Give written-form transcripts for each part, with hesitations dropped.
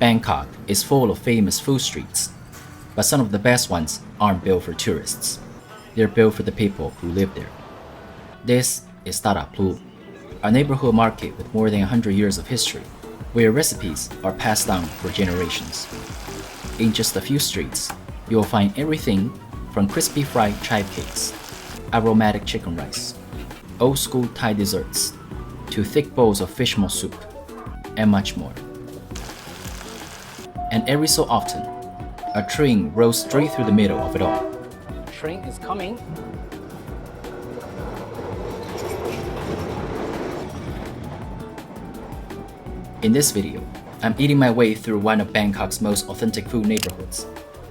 Bangkok is full of famous food streets, but some of the best ones aren't built for tourists. They're built for the people who live there. This is Talat Phlu, a neighborhood market with more than 100 years of history, where recipes are passed down for generations. In just a few streets, you'll find everything from crispy fried chive cakes, aromatic chicken rice, old school Thai desserts, to thick bowls of fish maw soup, and much more. And every so often, a train rolls straight through the middle of it all. Train is coming. In this video, I'm eating my way through one of Bangkok's most authentic food neighborhoods,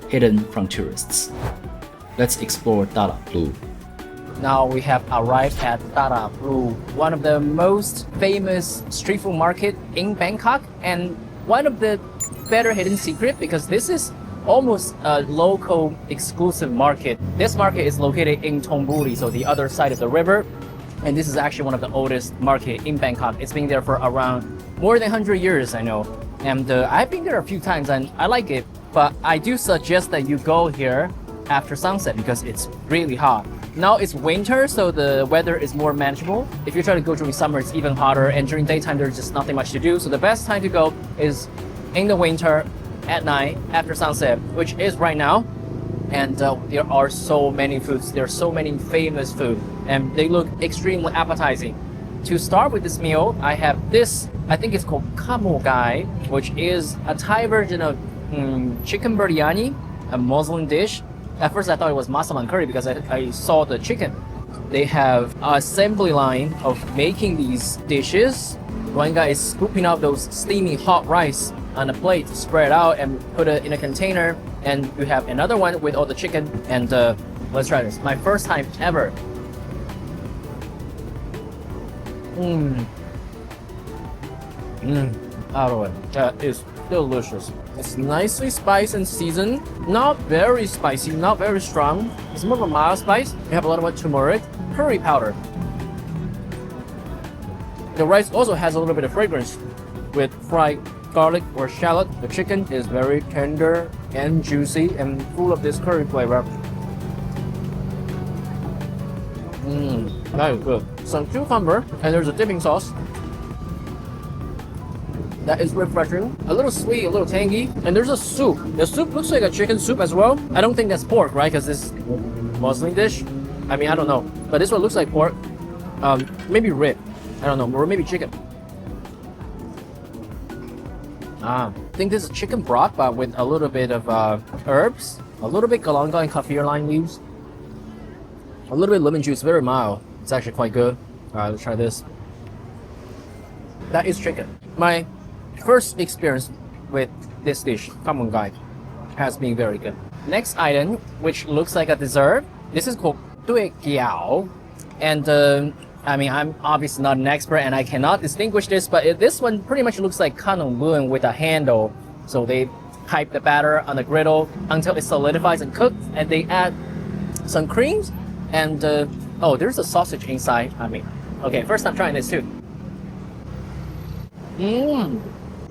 hidden from tourists. Let's explore Talat Phlu. Now we have arrived at Talat Phlu, one of the most famous street food market in Bangkok, and one of the better hidden secret because this is almost a local exclusive market. This market is located in Thonburi, so the other side of the river, and this is actually one of the oldest market in Bangkok. It's been there for around more than 100 years, I know, and I've been there a few times and I like it, but I do suggest that you go here after sunset because it's really hot. Now it's winter, so the weather is more manageable. If you try to go during summer, it's even hotter, and during daytime there's just nothing much to do. So the best time to go is in the winter, at night, after sunset, which is right now. And there are so many foods, there are so many famous food, and they look extremely appetizing. To start with this meal, I have this, I think it's called guay, which is a Thai version of chicken biryani, a Muslim dish. At first I thought it was masaman curry because I saw the chicken. They have an assembly line of making these dishes. One guy is scooping out those steamy hot rice on a plate, spread out and put it in a container. And you have another one with all the chicken. And let's try this. My first time ever. That is delicious. It's nicely spiced and seasoned. Not very spicy, not very strong. It's more of a mild spice. You have a lot of turmeric, curry powder. The rice also has a little bit of fragrance with fried garlic or shallot. The chicken is very tender and juicy and full of this curry flavor. That is good. Some cucumber, and there's a dipping sauce. That is refreshing. A little sweet, a little tangy. And there's a soup. The soup looks like a chicken soup as well. I don't think that's pork, right? Because this Muslim dish. I mean, I don't know. But this one looks like pork. Maybe rib. I don't know. Or maybe chicken. I think this is chicken broth, but with a little bit of herbs. A little bit galangal and kaffir lime leaves. A little bit of lemon juice. Very mild. It's actually quite good. Alright, let's try this. That is chicken. My first experience with this dish, guay, has been very good. Next item, which looks like a dessert, this is called bueang, and I mean, I'm obviously not an expert and I cannot distinguish this, but this one pretty much looks like khanom with a handle. So they pipe the batter on the griddle until it solidifies and cooks, and they add some creams and oh, there's a sausage inside. I mean, okay, first time trying this too.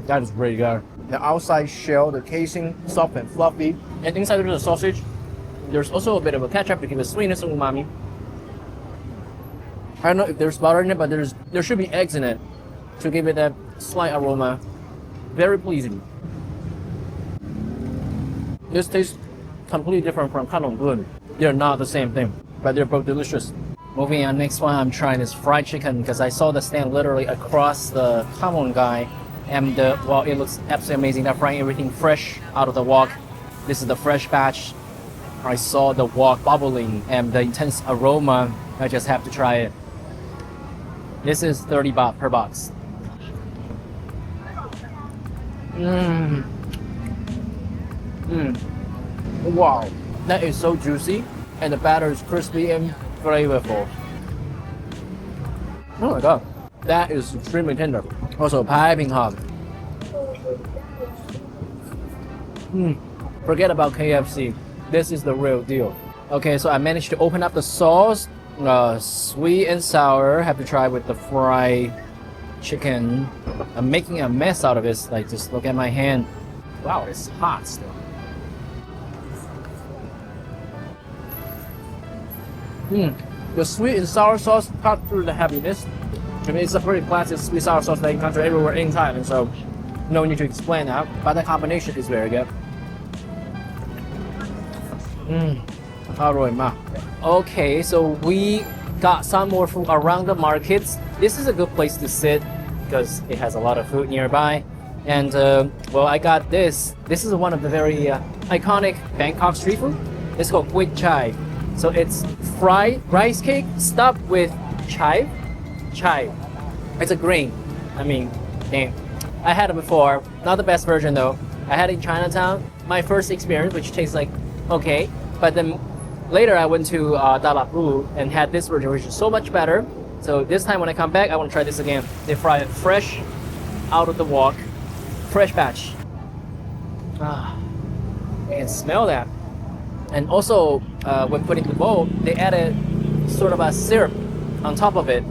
That is really good. The outside shell, the casing, soft and fluffy. And inside there's a sausage. There's also a bit of a ketchup to give it sweetness and umami. I don't know if there's butter in it, but there should be eggs in it to give it that slight aroma. Very pleasing. This tastes completely different from khanom. They're not the same thing, but they're both delicious. Moving on, next one, I'm trying this fried chicken because I saw the stand literally across the guy. And well, it looks absolutely amazing. They're frying everything fresh out of the wok. This is the fresh batch. I saw the wok bubbling and the intense aroma. I just have to try it. This is 30 baht per box. Wow, that is so juicy, and the batter is crispy and flavorful. Oh my god, that is extremely tender. Also piping hot. Forget about KFC. This is the real deal. Okay, so I managed to open up the sauce. Sweet and sour. Have to try with the fried chicken. I'm making a mess out of this. Like, just look at my hand. Wow, it's hot still. The sweet and sour sauce cut through the heaviness. I mean, it's a pretty classic sweet sour sauce that you encounter everywhere in Thailand, so no need to explain that. But the combination is very good. Okay, so we got some more food around the markets. This is a good place to sit because it has a lot of food nearby. And well, I got this. This is one of the very iconic Bangkok street food. It's called chive. So it's fried rice cake stuffed with chive. Chive. It's a grain. I mean, damn. I had it before. Not the best version though. I had it in Chinatown. My first experience, which tastes like okay. But then later I went to Talat Phlu and had this version, which is so much better. So this time when I come back, I want to try this again. They fry it fresh out of the wok. Fresh batch. I can smell that. And also, when putting the bowl, they added sort of a syrup on top of it.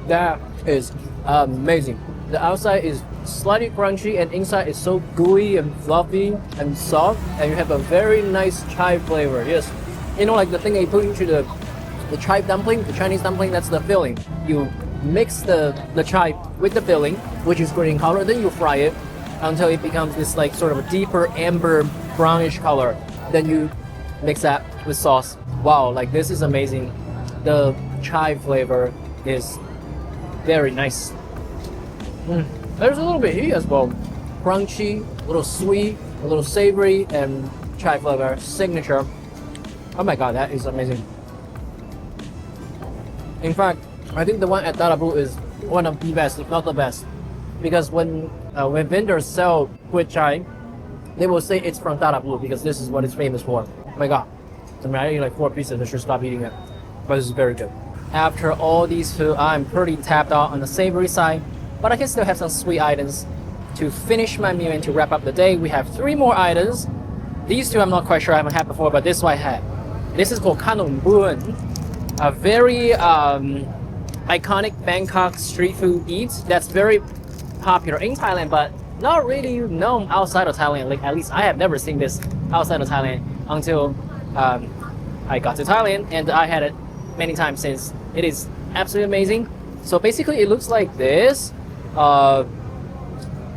That is amazing. The outside is slightly crunchy and inside is so gooey and fluffy and soft, and you have a very nice chive flavor. Yes, you know, like the thing they put into the chive dumpling, the Chinese dumpling, that's the filling. You mix the chive with the filling, which is green color, then you fry it until it becomes this like sort of a deeper amber brownish color. Then you mix that with sauce. Wow, like this is amazing. The chive flavor is very nice. There's a little bit heat as well. Crunchy, a little sweet, a little savory, and chive flavor signature. Oh my god, that is amazing. In fact, I think the one at Talat Phlu is one of the best, if not the best, because when vendors sell guay chive, they will say it's from Talat Phlu because this is what it's famous for. Oh my god, I mean, I ate like 4 pieces. I should stop eating it, but this is very good. After all these food, I'm pretty tapped out on the savory side, but I can still have some sweet items to finish my meal and to wrap up the day. We have 3 more items. These 2 I'm not quite sure I haven't had before, but this one I had. This is called khanom bueang, a very iconic Bangkok street food eat that's very popular in Thailand, but not really known outside of Thailand. Like at least I have never seen this outside of Thailand until I got to Thailand, and I had it many times since. It is absolutely amazing. So basically it looks like this.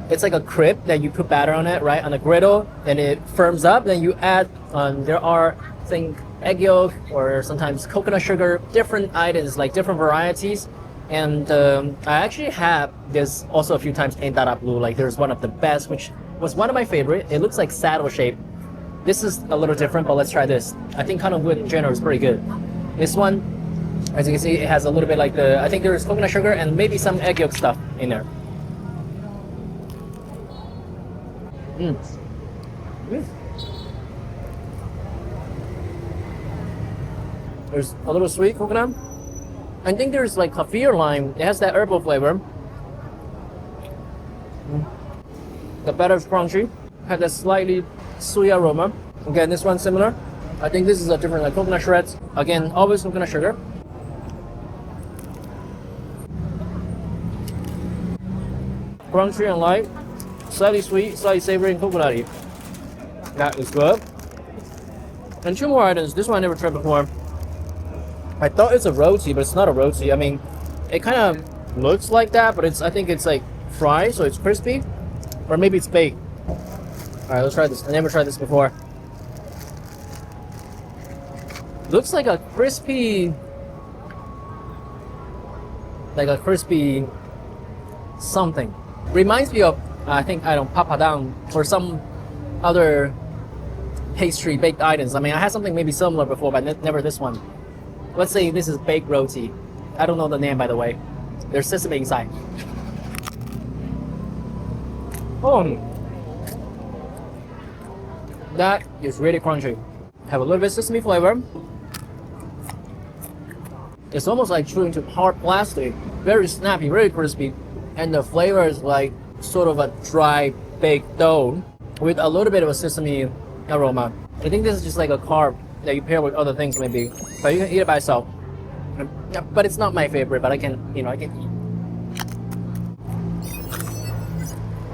It's like a crepe that you put batter on it, right, on a griddle, and it firms up. Then you add there are I think egg yolk or sometimes coconut sugar, different items, like different varieties. And I actually had this also a few times in Talat Phlu. Like there's one of the best, which was one of my favorite. It looks like saddle shape. This is a little different, but let's try this. I think khanom bueang in general is pretty good. This one, as you can see, it has a little bit like I think there's coconut sugar and maybe some egg yolk stuff in there. There's a little sweet coconut. I think there's like kaffir lime. It has that herbal flavor. The batter is crunchy. Has a slightly sweet aroma. Again, this one's similar. I think this is a different like coconut shreds. Again, always coconut sugar. Crunchy and light. Slightly sweet, slightly savory and coconutty. That is good. And 2 more items. This one I never tried before. I thought it's a roti, but it's not a roti. I mean, it kind of looks like that, but I think it's like fried, so it's crispy. Or maybe it's baked. Alright, let's try this. I never tried this before. Looks like a crispy something. Reminds me of I think papadang or some other pastry baked items. I mean, I had something maybe similar before, but never this one. Let's say this is baked roti. I don't know the name, by the way. There's sesame inside. Oh, that is really crunchy. Have a little bit of sesame flavor. It's almost like chewing to hard plastic. Very snappy, very crispy. And the flavor is like sort of a dry baked dough with a little bit of a sesame aroma. I think this is just like a carb that you pair with other things maybe, but you can eat it by itself. But it's not my favorite, but I can eat.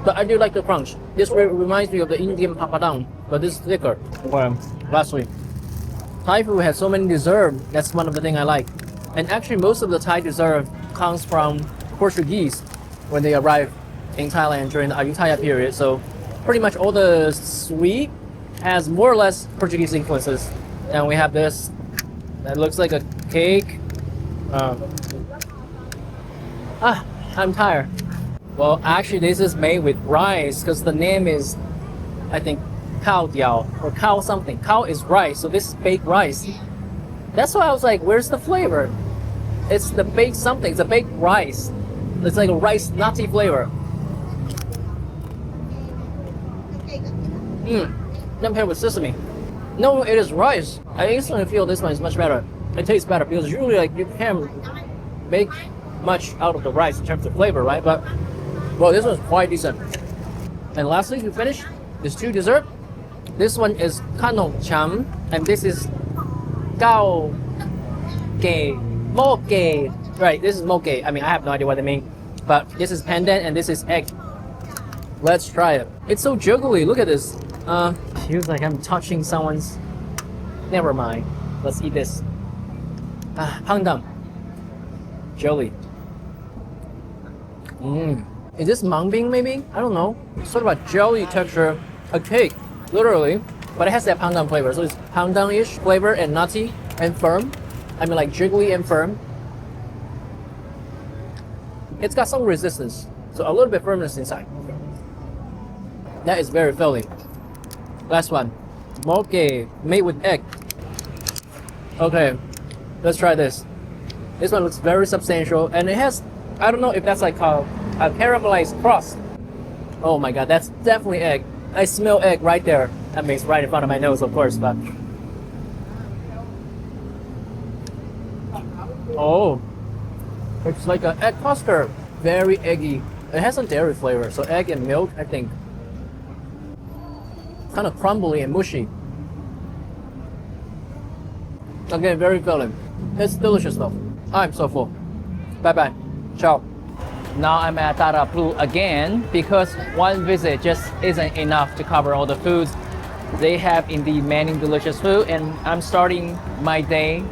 But I do like the crunch. This reminds me of the Indian papadang, but this is thicker. Lastly, Thai food has so many desserts. That's one of the things I like. And actually, most of the Thai dessert comes from Portuguese when they arrived in Thailand during the Ayutthaya period. So pretty much all the sweet has more or less Portuguese influences. And we have this that looks like a cake. I'm tired. Well, actually, this is made with rice because the name is, I think, Khao Diao or Khao something. Khao is rice, so this is baked rice. That's why I was like, where's the flavor? It's the baked something. It's a baked rice. It's like a rice nutty flavor. Then paired with sesame. No, it is rice. I instantly feel this one is much better. It tastes better because usually like you can't make much out of the rice in terms of flavor, right? But well, this one's quite decent. And lastly, to finish, there's two dessert. This one is khanom cham, and this is gao gay, mo gay. Right, this is mo gay. I mean, I have no idea what they mean, but this is pandan and this is egg. Let's try it. It's so jiggly. Look at this. Feels like I'm touching someone's. Never mind. Let's eat this. Pandan. Jelly. Is this mung bean maybe? I don't know. Sort of a jelly texture, a cake, literally. But it has that pandan flavor. So it's pandan-ish flavor and nutty and firm. I mean like jiggly and firm. It's got some resistance. So a little bit firmness inside. That is very filling. Last one. Moke made with egg. Okay, let's try this. This one looks very substantial and it has, I don't know if that's like a caramelized crust. Oh my god, that's definitely egg. I smell egg right there. I mean, it's right in front of my nose, of course, but... Oh, it's like an egg custard. Very eggy. It has some dairy flavor, so egg and milk, I think. Kind of crumbly and mushy. Again, very filling. It's delicious though. I'm so full. Bye bye. Ciao. Now I'm at Talat Phlu again because one visit just isn't enough to cover all the foods. They have indeed many delicious food, and I'm starting my day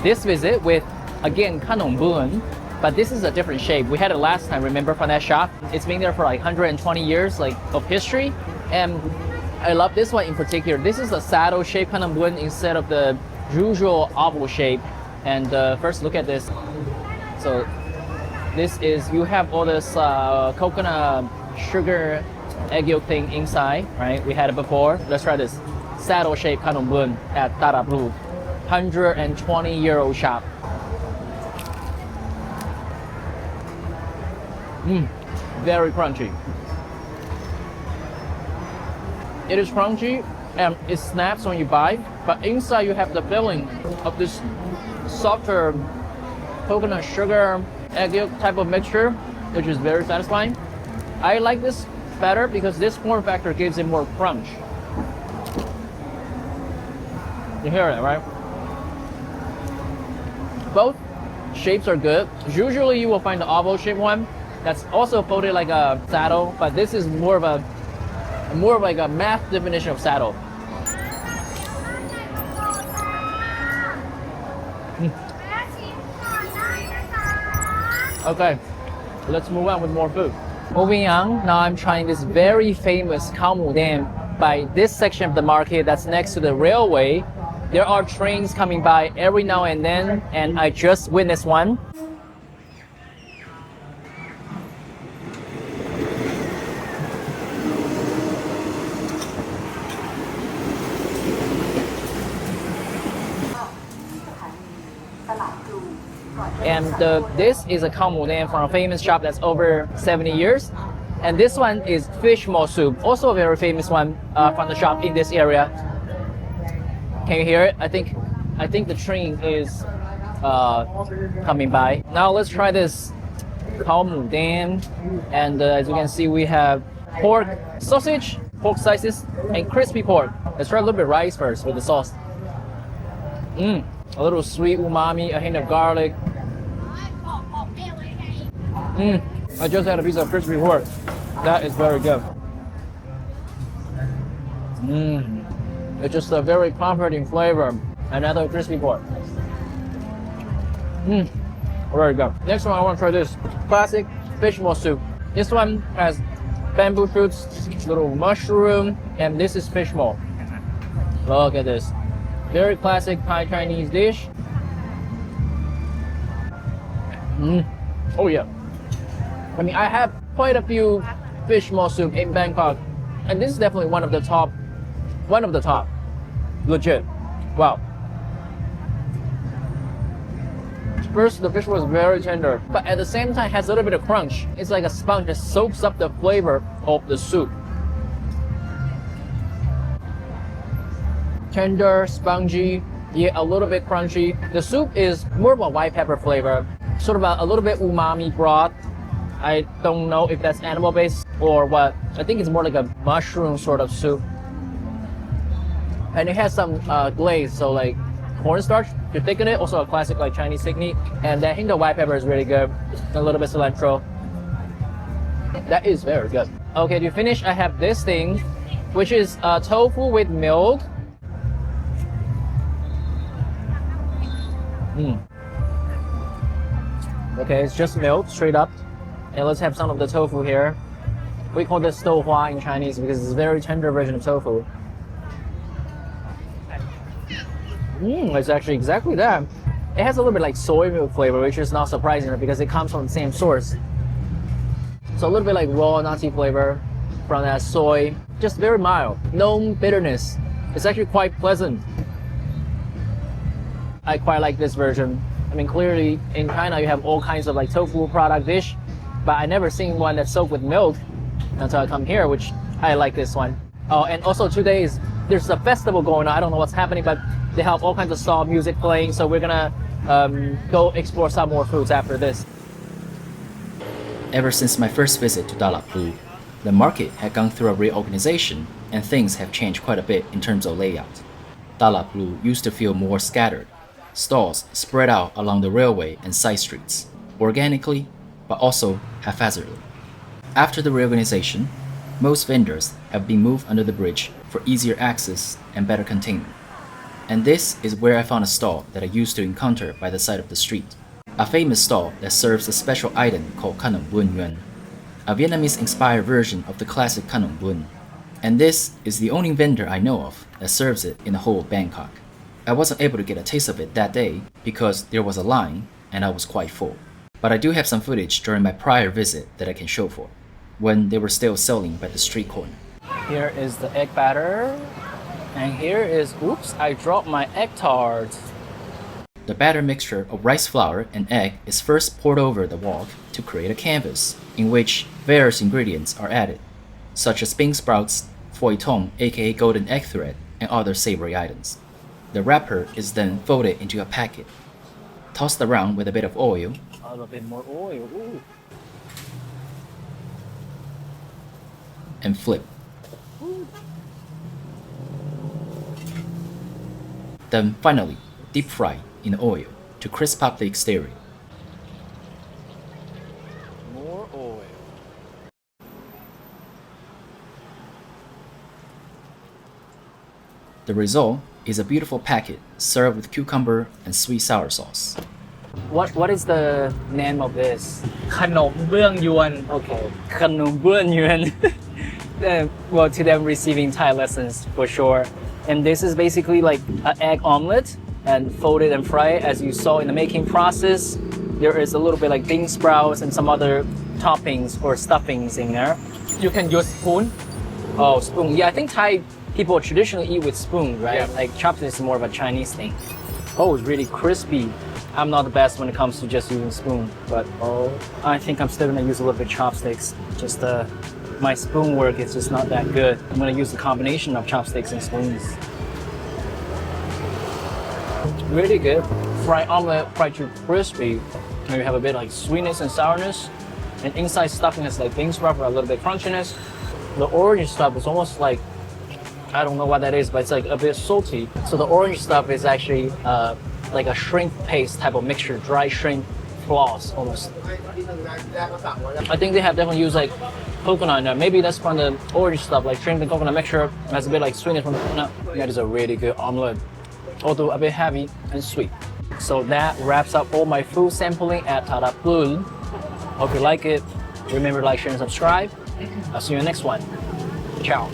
this visit with again khanom bueang, but this is a different shape. We had it last time, remember, from that shop. It's been there for like 120 years like of history, and I love this one in particular. This is a saddle shaped khanom bueang instead of the usual oval shape. And first look at this. So this is, you have all this coconut sugar egg yolk thing inside, right? We had it before. Let's try this. Saddle shaped khanom bueang at Talat Phlu. 120-year-old shop. Very crunchy. It is crunchy and it snaps when you bite, but inside you have the filling of this softer coconut sugar egg yolk type of mixture, which is very satisfying. I like this better because this form factor gives it more crunch. You hear it, right? Both shapes are good. Usually you will find the oval shaped one that's also folded like a saddle, but this is more of like a math definition of saddle. Okay, let's move on with more food. Moving on, now I'm trying this very famous khao mu dam by this section of the market that's next to the railway. There are trains coming by every now and then, and I just witnessed one. And this is a khao mu dam from a famous shop that's over 70 years. And this one is fish maw soup, also a very famous one from the shop in this area. Can you hear it? I think the train is coming by. Now let's try this khao mu dam. And as you can see, we have pork sausage, pork slices, and crispy pork. Let's try a little bit of rice first with the sauce. A little sweet umami, a hint of garlic. I just had a piece of crispy pork. That is very good. It's just a very comforting flavor. Another crispy pork. Very good. Next one, I want to try this classic fishmaw soup. This one has bamboo shoots, little mushroom, and this is fishmaw. Look at this. Very classic Thai Chinese dish. Oh yeah. I mean, I have quite a few fishmaw soup in Bangkok, and this is definitely one of the top. Legit. Wow. First, the fish was very tender, but at the same time has a little bit of crunch. It's like a sponge that soaks up the flavor of the soup. Tender, spongy, yet a little bit crunchy. The soup is more of a white pepper flavor, sort of a little bit umami broth. I don't know if that's animal based or what. I think it's more like a mushroom sort of soup. And it has some glaze, so like cornstarch to thicken it, also a classic like Chinese technique. And that hint of white pepper is really good. A little bit cilantro. That is very good. Okay, to finish, I have this thing, which is tofu with milk. Okay, it's just milk, straight up. And let's have some of the tofu here. We call this douhua in Chinese because it's a very tender version of tofu. It's actually exactly that. It has a little bit like soy milk flavor, which is not surprising because it comes from the same source. So a little bit like raw nutty flavor from that soy. Just very mild, no bitterness. It's actually quite pleasant. I quite like this version. I mean, clearly in China you have all kinds of like tofu product dish, but I never seen one that's soaked with milk until I come here, which I like this one. Oh, and also today there's a festival going on. I don't know what's happening, but they have all kinds of stall music playing, so we're gonna go explore some more foods after this. Ever since my first visit to Talat Phlu, the market had gone through a reorganization and things have changed quite a bit in terms of layout. Talat Phlu used to feel more scattered, stalls spread out along the railway and side streets, organically but also haphazardly. After the reorganization, most vendors have been moved under the bridge for easier access and better containment. And this is where I found a stall that I used to encounter by the side of the street. A famous stall that serves a special item called khanom yuan, a Vietnamese-inspired version of the classic khanom bun. And this is the only vendor I know of that serves it in the whole of Bangkok. I wasn't able to get a taste of it that day because there was a line and I was quite full. But I do have some footage during my prior visit that I can show for, when they were still selling by the street corner. Here is the egg batter. And here is, oops, I dropped my egg tart. The batter mixture of rice flour and egg is first poured over the wok to create a canvas in which various ingredients are added, such as bean sprouts, phoi thong aka golden egg thread, and other savory items. The wrapper is then folded into a packet, tossed around with a bit of oil, A little bit more oil, ooh. and flipped. Then finally, deep fried in the oil to crisp up the exterior. More oil. The result is a beautiful packet served with cucumber and sweet sour sauce. What is the name of this? Khanom bueang yuan. Okay, khanom bueang yuan. Well, today I'm receiving Thai lessons for sure. And this is basically like an egg omelet and folded and fried as you saw in the making process. There is a little bit like bean sprouts and some other toppings or stuffings in there. You can use spoon. Oh, spoon. Yeah, I think Thai people traditionally eat with spoon, right? Yeah. Like chopsticks is more of a Chinese thing. Oh, it's really crispy. I'm not the best when it comes to just using spoon, but I think I'm still gonna use a little bit chopsticks. Just my spoon work is just not that good. I'm gonna use a combination of chopsticks and spoons. Really good. Fried omelet, fried to crispy. Maybe have a bit like sweetness and sourness. And inside stuffing is like bean sprout for a little bit crunchiness. The orange stuff is almost like I don't know what that is, but it's like a bit salty. So the orange stuff is actually like a shrimp paste type of mixture, dry shrimp floss almost. I think they have definitely used like coconut in there. Maybe that's from the orange stuff, like shrimp and coconut mixture. Has a bit like sweetness from the coconut. That is a really good omelet, although a bit heavy and sweet. So that wraps up all my food sampling at Talat Phlu. Hope you like it. Remember to like, share, and subscribe. I'll see you in the next one. Ciao.